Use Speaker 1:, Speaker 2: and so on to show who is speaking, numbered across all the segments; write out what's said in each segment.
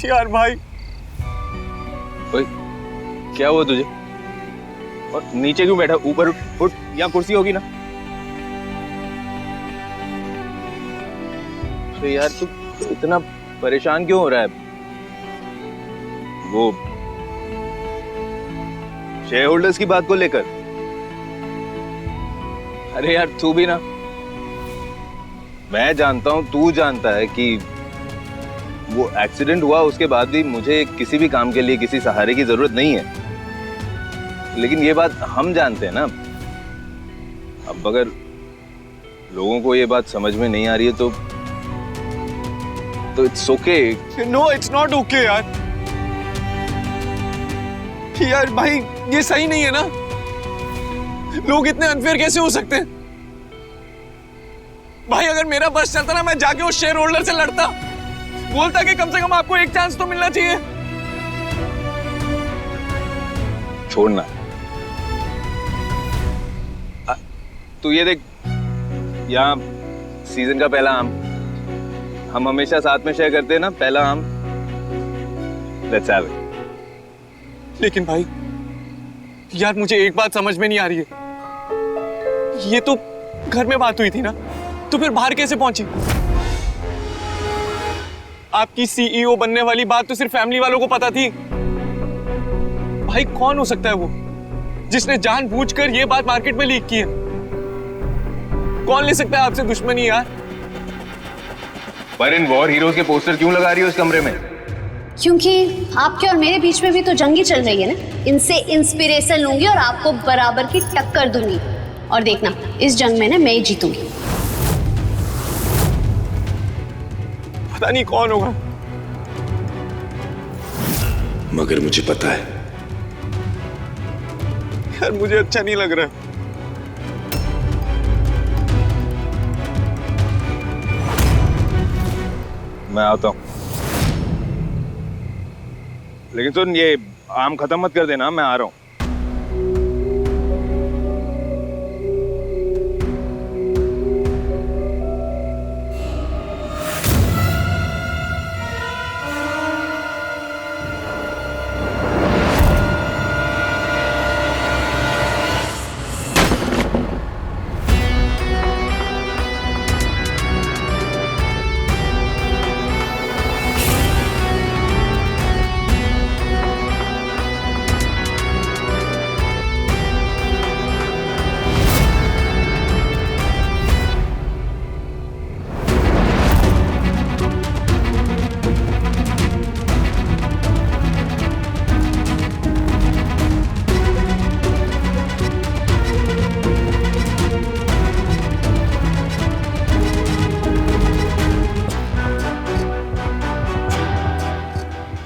Speaker 1: यार भाई।
Speaker 2: ओए, क्या हुआ तुझे? और नीचे क्यों बैठा? ऊपर उठ, यहाँ कुर्सी होगी ना। अरे यार तू इतना परेशान क्यों हो रहा है? वो शेयर होल्डर्स की बात को लेकर? अरे यार तू भी ना, मैं जानता हूं, तू जानता है कि वो एक्सीडेंट हुआ, उसके बाद भी मुझे किसी भी काम के लिए किसी सहारे की जरूरत नहीं है। लेकिन ये बात हम जानते हैं ना। अब अगर लोगों को ये बात समझ में नहीं आ रही है तो it's okay.
Speaker 1: No it's not okay यार। यार भाई ये सही नहीं है ना। लोग इतने अनफेयर कैसे हो सकते हैं? भाई अगर मेरा बस चलता ना, मैं जाके उस शेयर होल्डर से लड़ता, बोलता कि कम से कम आपको एक चांस तो मिलना चाहिए।
Speaker 2: छोड़ना। तू ये देख, यहाँ सीजन का पहला आम, हम हमेशा साथ में शेयर करते हैं ना, पहला आम। Let's have it.
Speaker 1: लेकिन भाई यार मुझे एक बात समझ में नहीं आ रही है। ये तो घर में बात हुई थी ना, तो फिर बाहर कैसे पहुंची? आपकी सीईओ बनने वाली बात तो सिर्फ फैमिली वालों को पता थी। भाई कौन हो सकता है वो जिसने जानबूझकर ये बात मार्केट में लीक की है? कौन ले सकता है आपसे दुश्मनी यार?
Speaker 2: पर इन वॉर हीरोज के पोस्टर क्यों लगा रही हो इस कमरे में?
Speaker 3: क्योंकि आपके और मेरे बीच में भी तो जंग ही चल रही है ना। इनसे इंस्पिरेशन लूंगी और आपको बराबर की टक्कर दूंगी। और देखना, इस जंग में ना मैं ही जीतूंगी।
Speaker 1: पता नहीं कौन होगा,
Speaker 4: मगर मुझे पता है।
Speaker 1: यार मुझे अच्छा नहीं लग रहा है।
Speaker 2: मैं आता हूँ, लेकिन सुन, ये आम खत्म मत कर देना, मैं आ रहा हूँ।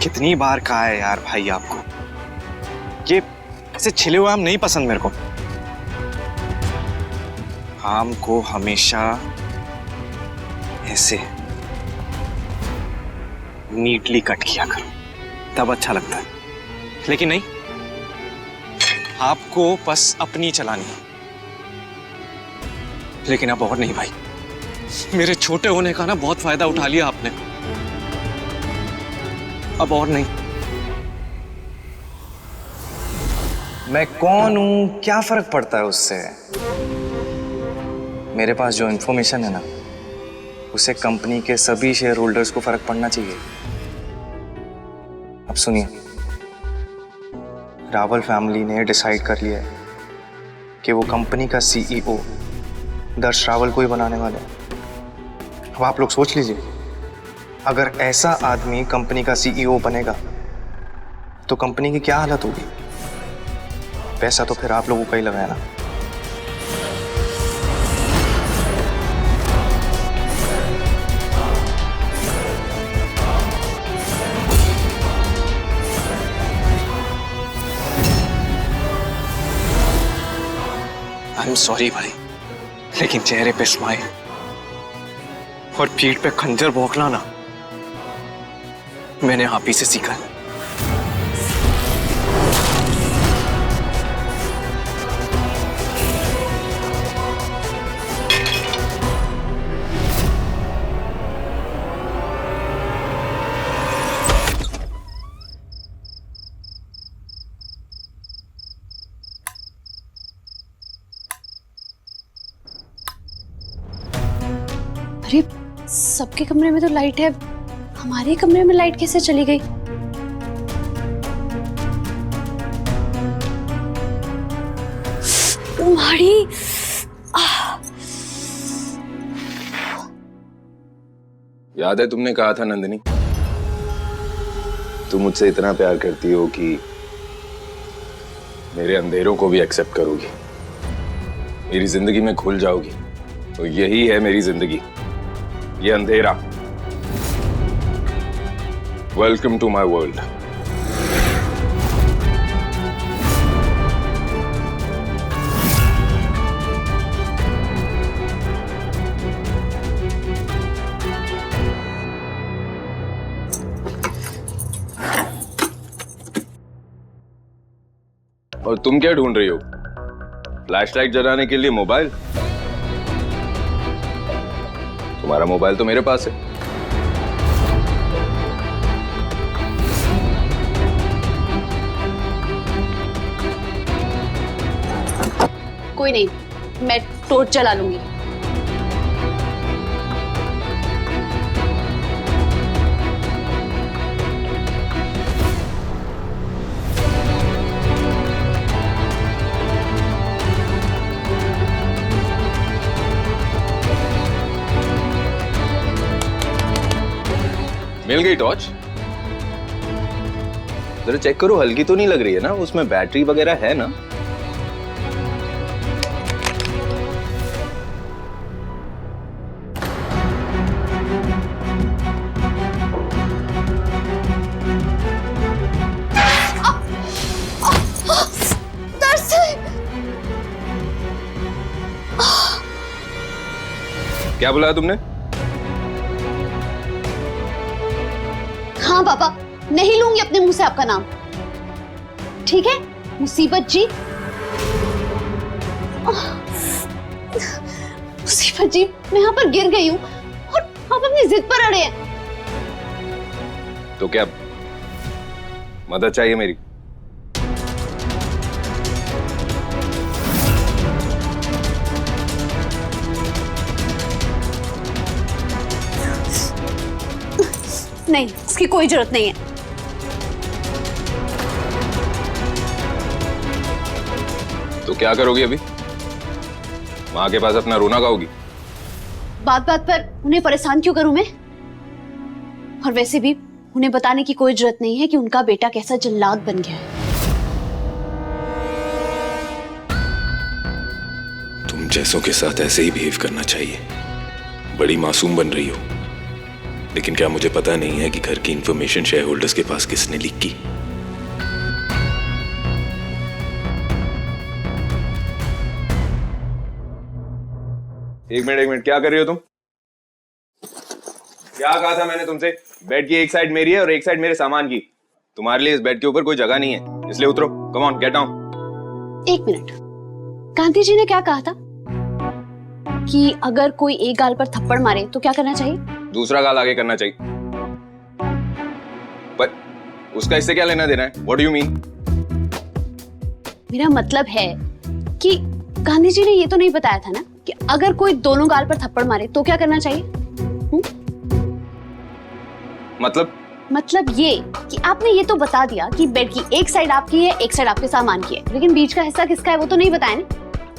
Speaker 1: कितनी बार कहा है यार भाई आपको, ये ऐसे छिले हुए आम नहीं पसंद मेरे को। आम को हमेशा ऐसे नीटली कट किया करो, तब अच्छा लगता है। लेकिन नहीं, आपको बस अपनी चलानी है। लेकिन अब और नहीं भाई, मेरे छोटे होने का ना बहुत फायदा उठा लिया आपने। अब और नहीं।
Speaker 5: मैं कौन हूं, क्या फर्क पड़ता है उससे? मेरे पास जो इंफॉर्मेशन है ना, उसे कंपनी के सभी शेयर होल्डर्स को फर्क पड़ना चाहिए। अब सुनिए, रावल फैमिली ने डिसाइड कर लिया है कि वो कंपनी का सीईओ दर्श रावल को ही बनाने वाले हैं। अब आप लोग सोच लीजिए, अगर ऐसा आदमी कंपनी का सीईओ बनेगा तो कंपनी की क्या हालत होगी? पैसा तो फिर आप लोगों का ही लगा है ना।
Speaker 1: आई एम सॉरी भाई, लेकिन चेहरे पे स्माइल और पीठ पे खंजर भोंकना ना, मैंने आप ही से सीखा है।
Speaker 3: अरे सबके कमरे में तो लाइट है, हमारे कमरे में लाइट कैसे चली गई? तुम्हारी
Speaker 2: याद है तुमने कहा था नंदिनी, तुम मुझसे इतना प्यार करती हो कि मेरे अंधेरों को भी एक्सेप्ट करोगी, मेरी जिंदगी में घुल जाओगी। तो यही है मेरी जिंदगी, ये अंधेरा। Welcome to my world. और तुम क्या ढूंढ रही हो? फ्लैशलाइट जलाने के लिए मोबाइल? तुम्हारा मोबाइल तो मेरे पास है।
Speaker 3: कोई नहीं, मैं टॉर्च जला लूंगी।
Speaker 2: मिल गई टॉर्च? जरा चेक करो, हल्की तो नहीं लग रही है ना? उसमें बैटरी वगैरह है ना? क्या बुलाया तुमने?
Speaker 3: हाँ पापा, नहीं लूंगी अपने मुंह से आपका नाम, ठीक है? मुसीबत जी, मुसीबत जी, मैं यहाँ पर गिर गई हूँ और आप अपनी जिद पर अड़े हैं।
Speaker 2: तो क्या मदद चाहिए मेरी?
Speaker 3: नहीं, इसकी कोई जरूरत नहीं है।
Speaker 2: तो क्या करोगी अभी? माँ के पास अपना रोना गाओगी?
Speaker 3: बात बात पर उन्हें परेशान क्यों करूं मैं? और वैसे भी उन्हें बताने की कोई जरूरत नहीं है कि उनका बेटा कैसा जल्लाद बन गया है।
Speaker 4: तुम जैसों के साथ ऐसे ही बिहेव करना चाहिए। बड़ी मासूम बन रही हो, लेकिन क्या मुझे पता नहीं है कि घर की इंफॉर्मेशन शेयर होल्डर्स के पास किसने लीक की?
Speaker 2: एक मिनट, क्या कर रही हो तुम? क्या कहा था मैंने तुमसे? बेड की एक साइड मेरी है और एक साइड मेरे सामान की। तुम्हारे लिए इस बेड के ऊपर कोई जगह नहीं है, इसलिए उतरो। Come on, get down.
Speaker 3: एक मिनट, गांधी जी ने क्या कहा था कि अगर कोई एक गाल पर थप्पड़ मारे तो क्या करना चाहिए?
Speaker 2: दूसरा गाल आगे करना चाहिए। पर उसका इससे क्या लेना देना है? What do you mean?
Speaker 3: मेरा मतलब है कि गांधी जी ने ये तो नहीं बताया था ना कि अगर कोई दोनों गाल पर थप्पड़ मारे तो क्या करना चाहिए?
Speaker 2: मतलब
Speaker 3: ये कि आपने ये तो बता दिया कि बेड की एक साइड आपकी है, एक साइड आपके सामान की है, लेकिन बीच का हिस्सा किसका है वो तो नहीं बताया ना।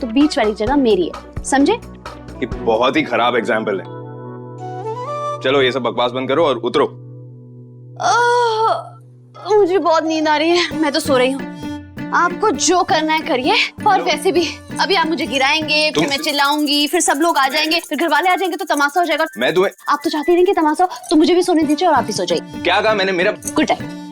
Speaker 3: तो बीच वाली जगह मेरी है, समझे?
Speaker 2: ये बहुत ही खराब एग्जाम्पल है। चलो ये सब बकवास बंद करो और उतरो।
Speaker 3: मुझे बहुत नींद आ रही है, मैं तो सो रही हूँ। आपको जो करना है करिए। और वैसे भी अभी आप मुझे गिराएंगे, फिर मैं चिल्लाऊंगी, फिर सब लोग आ जाएंगे, फिर घर वाले आ जाएंगे तो तमाशा हो जाएगा।
Speaker 2: मैं तुम्हें,
Speaker 3: आप तो चाहते नहीं कि तमाशा हो, तो मुझे भी सोने दीजिए और आप भी सो जाइए।
Speaker 2: क्या कहा मैंने? मेरा
Speaker 3: गुड नाइट।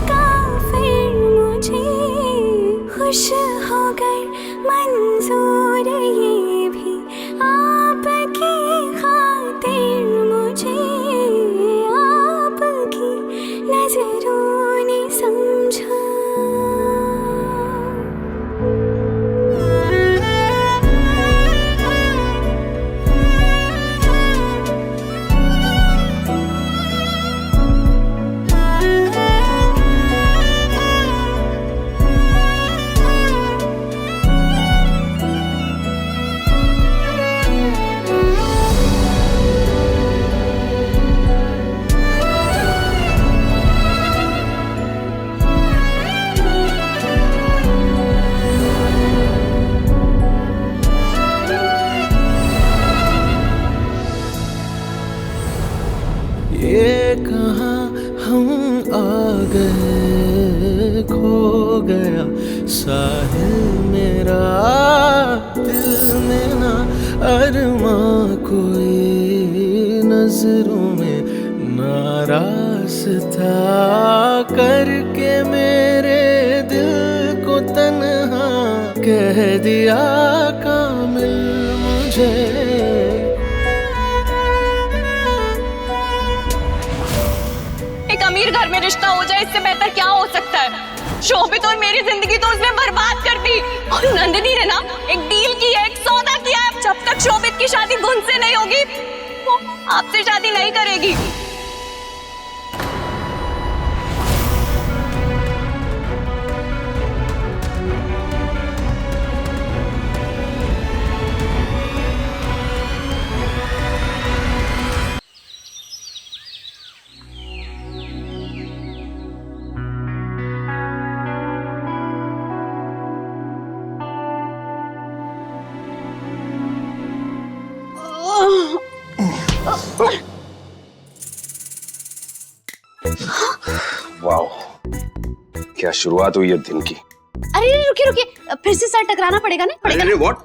Speaker 6: का फिर मुझे खुश हो गए मंजूर ये भी आपकी खातिर मुझे आपकी नजरों ने समझा।
Speaker 7: ये कहाँ हम आ गए, खो गया साहिल मेरा, दिल में ना अरमा कोई, नजरों में नारास्ता करके मेरे दिल को तन्हा कह दिया कामिल मुझे।
Speaker 8: एक अमीर घर में रिश्ता हो जाए इससे बेहतर क्या हो सकता है। शोभित और मेरी जिंदगी तो उसने बर्बाद कर दी। और नंदिनी ने ना एक डील की है, एक सौदा किया है, जब तक शोभित की शादी गुण से नहीं होगी वो आपसे शादी नहीं करेगी।
Speaker 2: वाओ, क्या शुरुआत हुई है दिन की।
Speaker 3: अरे रुकिए रुकिए, फिर से सर टकराना पड़ेगा ना? पड़ेगा ना?
Speaker 2: व्हाट?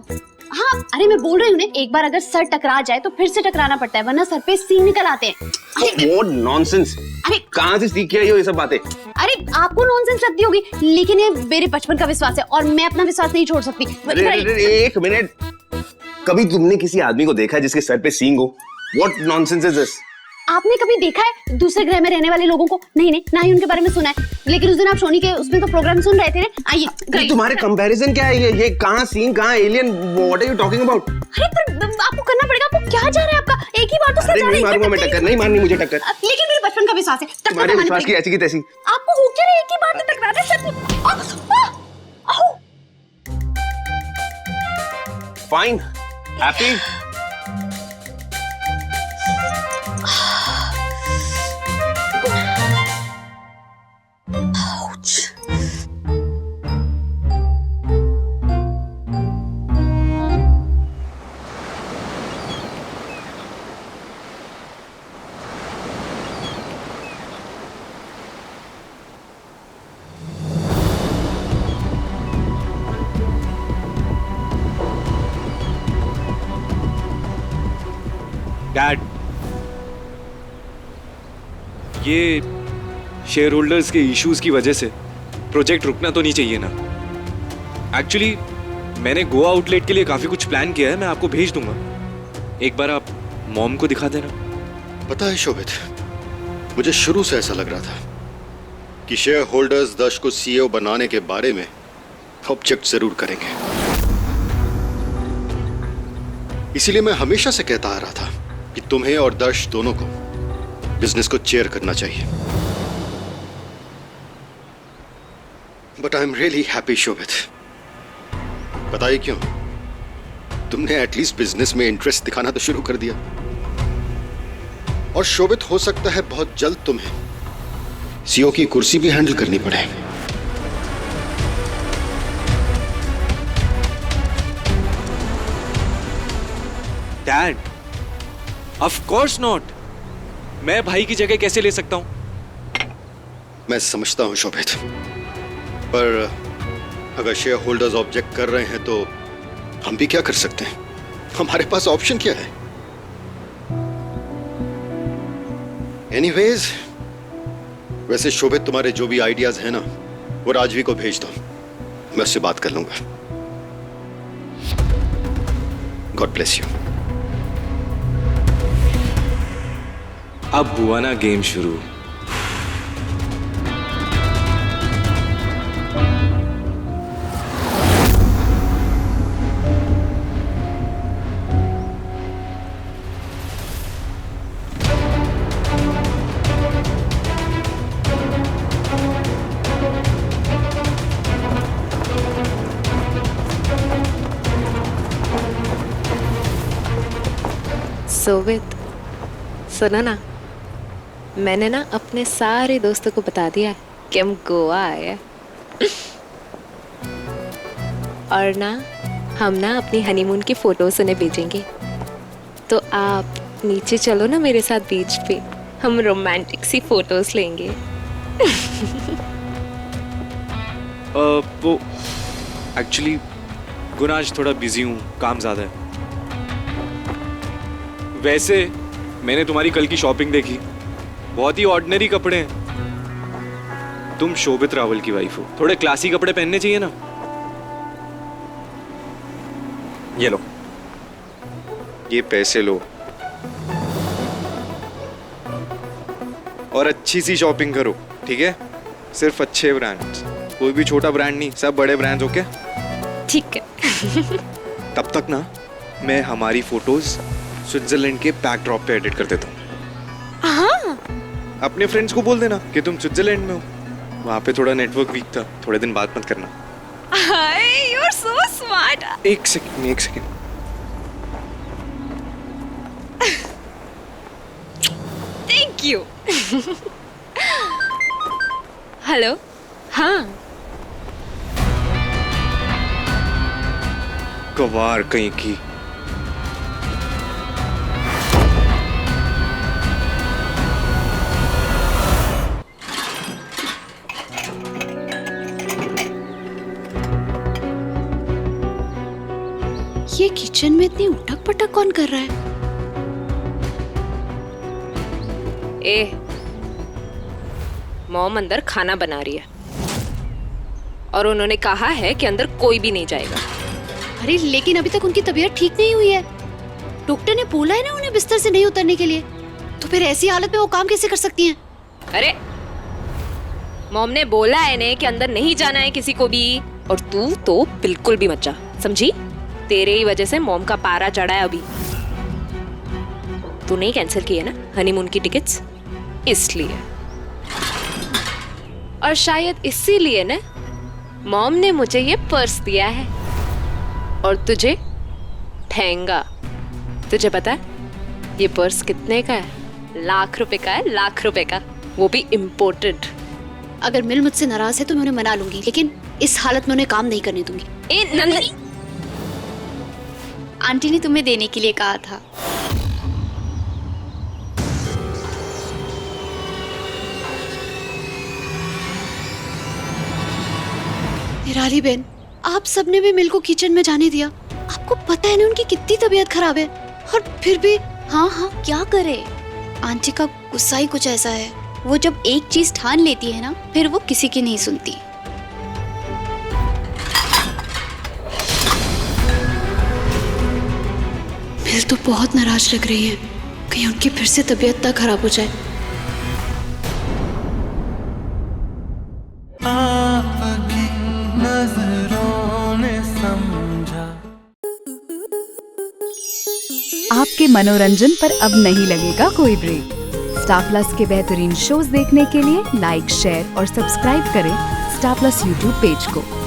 Speaker 3: हाँ, अरे मैं बोल रही हूँ ना, एक बार अगर सर टकरा जाए तो फिर से टकराना पड़ता है, वरना सर पे सींग निकल आते हैं।
Speaker 2: What nonsense.
Speaker 3: अरे
Speaker 2: कहाँ से सीख के आई हो ये सब बातें?
Speaker 3: अरे आपको नॉनसेंस लगती होगी, लेकिन ये मेरे बचपन का विश्वास है और मैं अपना विश्वास नहीं छोड़ सकती।
Speaker 2: एक मिनट, कभी तुमने किसी आदमी को देखा है जिसके सर पे सींग हो? What nonsense is this?
Speaker 3: आपने कभी देखा है दूसरे ग्रह में रहने वाले लोगों को? नहीं नहीं, ना ही उनके बारे में सुना है। लेकिन उस दिन आप सोनी के उसमें तो प्रोग्राम सुन रहे थे ना। आइए,
Speaker 2: तुम्हारे कंपैरिजन क्या है? ये कहाँ सीन, कहाँ alien? What are you talking about?
Speaker 3: अरे पर आपको करना पड़ेगा, आपको क्या जा रहा है आपका? एक ही बार तो सच
Speaker 2: नहीं मारूंगा मैं टक्कर, नहीं मारनी मुझे टक्कर।
Speaker 3: लेकिन मेरे बचपन का विश्वास है,
Speaker 2: तुम्हारे विश्वास की ऐसी की तैसी।
Speaker 3: आपको हो क्या रहा है? एक ही बार तो टकरा रहे सर।
Speaker 2: Fine, happy.
Speaker 1: डैड, ये शेयर होल्डर्स के इश्यूज की वजह से प्रोजेक्ट रुकना तो नहीं चाहिए ना। एक्चुअली मैंने गोवा आउटलेट के लिए काफी कुछ प्लान किया है, मैं आपको भेज दूंगा। एक बार आप मॉम को दिखा देना।
Speaker 9: पता है शोभित, मुझे शुरू से ऐसा लग रहा था कि शेयर होल्डर्स दश को सीईओ बनाने के बारे में ऑब्जेक्ट जरूर करेंगे। इसीलिए मैं हमेशा से कहता आ रहा था कि तुम्हें और दर्श दोनों को बिजनेस को चेयर करना चाहिए। But I am really happy Shobhit. बताइए क्यों? तुमने एटलीस्ट बिजनेस में इंटरेस्ट दिखाना तो शुरू कर दिया। और शोभित, हो सकता है बहुत जल्द तुम्हें सीईओ की कुर्सी भी हैंडल करनी पड़े।
Speaker 1: Dad, of course not. मैं भाई की जगह कैसे ले सकता हूं?
Speaker 9: मैं समझता हूं शोभित, पर अगर शेयर होल्डर्स ऑब्जेक्ट कर रहे हैं तो हम भी क्या कर सकते हैं? हमारे पास ऑप्शन क्या है? एनीवेज, वैसे शोभित, तुम्हारे जो भी आइडियाज हैं ना, वो राजवी को भेज दो, मैं उससे बात कर लूंगा। God bless you.
Speaker 10: अब हुआ ना गेम शुरू।
Speaker 11: सोवित, सुनो ना, मैंने ना अपने सारे दोस्तों को बता दिया है कि हम गोवा आए हैं। और ना हम ना अपनी हनीमून की फोटोज उन्हें भेजेंगे। तो आप नीचे चलो ना मेरे साथ बीच पे, हम रोमांटिक सी फोटोज लेंगे।
Speaker 10: वो एक्चुअली गुना आज थोड़ा बिजी हूँ, काम ज्यादा है। वैसे मैंने तुम्हारी कल की शॉपिंग देखी, बहुत ही ऑर्डिनरी कपड़े हैं। तुम शोभित रावल की वाइफ हो, थोड़े क्लासी कपड़े पहनने चाहिए ना। ये लो,
Speaker 5: ये पैसे लो और अच्छी सी शॉपिंग करो, ठीक है? सिर्फ अच्छे ब्रांड्स, कोई भी छोटा ब्रांड नहीं, सब बड़े ब्रांड्स। ओके,
Speaker 11: ठीक है।
Speaker 5: तब तक ना मैं हमारी फोटोज स्विट्जरलैंड के बैकड्रॉप पे एडिट कर देता हूँ।
Speaker 11: हाँ,
Speaker 5: अपने फ्रेंड्स को बोल देना कि तुम स्विट्जरलैंड में हो, वहाँ पे थोड़ा नेटवर्क वीक था, थोड़े दिन बात मत करना।
Speaker 11: You are so smart.
Speaker 5: एक सेकंड।
Speaker 11: Thank you. हेलो, हाँ।
Speaker 5: गवार कहीं की।
Speaker 3: ये किचन में इतनी उठक पटक कौन कर रहा है?
Speaker 11: मॉम अंदर खाना बना रही है और उन्होंने कहा है कि अंदर कोई भी नहीं जाएगा।
Speaker 3: अरे लेकिन अभी तक उनकी तबीयत ठीक नहीं हुई है। डॉक्टर ने बोला है ना उन्हें बिस्तर से नहीं उतरने के लिए। तो फिर ऐसी हालत में वो काम कैसे कर सकती हैं?
Speaker 11: अरे मॉम ने बोला है ने कि अंदर नहीं जाना है किसी को भी, और तू तो बिल्कुल भी मत जा, समझी? तेरे ही वजह से मॉम का पारा चढ़ा है अभी। तूने ही कैंसिल की है ना हनीमून की टिकट्स, इसलिए। और शायद इसीलिए ना मॉम ने मुझे ये पर्स दिया है और तुझे ठेंगा। तुझे पता है ये पर्स कितने का है? लाख रुपए का है, लाख रुपए का, वो भी इम्पोर्टेड।
Speaker 3: अगर मिल मुझसे नाराज है तो मैं उन्हें मना लूंगी, लेकिन इस हालत में उन्हें काम नहीं करने दूंगी।
Speaker 11: ए नंदिनी,
Speaker 3: आंटी ने तुम्हें देने के लिए कहा था। निराली बहन, आप सबने भी मिल को किचन में जाने दिया। आपको पता है ना उनकी कितनी तबीयत खराब है, और फिर भी हाँ क्या करे? आंटी का गुस्सा ही कुछ ऐसा है, वो जब एक चीज ठान लेती है ना, फिर वो किसी की नहीं सुनती। मिल तो बहुत नाराज लग रही है, कहीं उनकी फिर से तबीयत ना खराब हो जाए।
Speaker 7: आपकी नजरों ने समझा।
Speaker 12: आपके मनोरंजन पर अब नहीं लगेगा कोई ब्रेक। स्टार प्लस के बेहतरीन शोज देखने के लिए लाइक, शेयर और सब्सक्राइब करें स्टार प्लस यूट्यूब पेज को।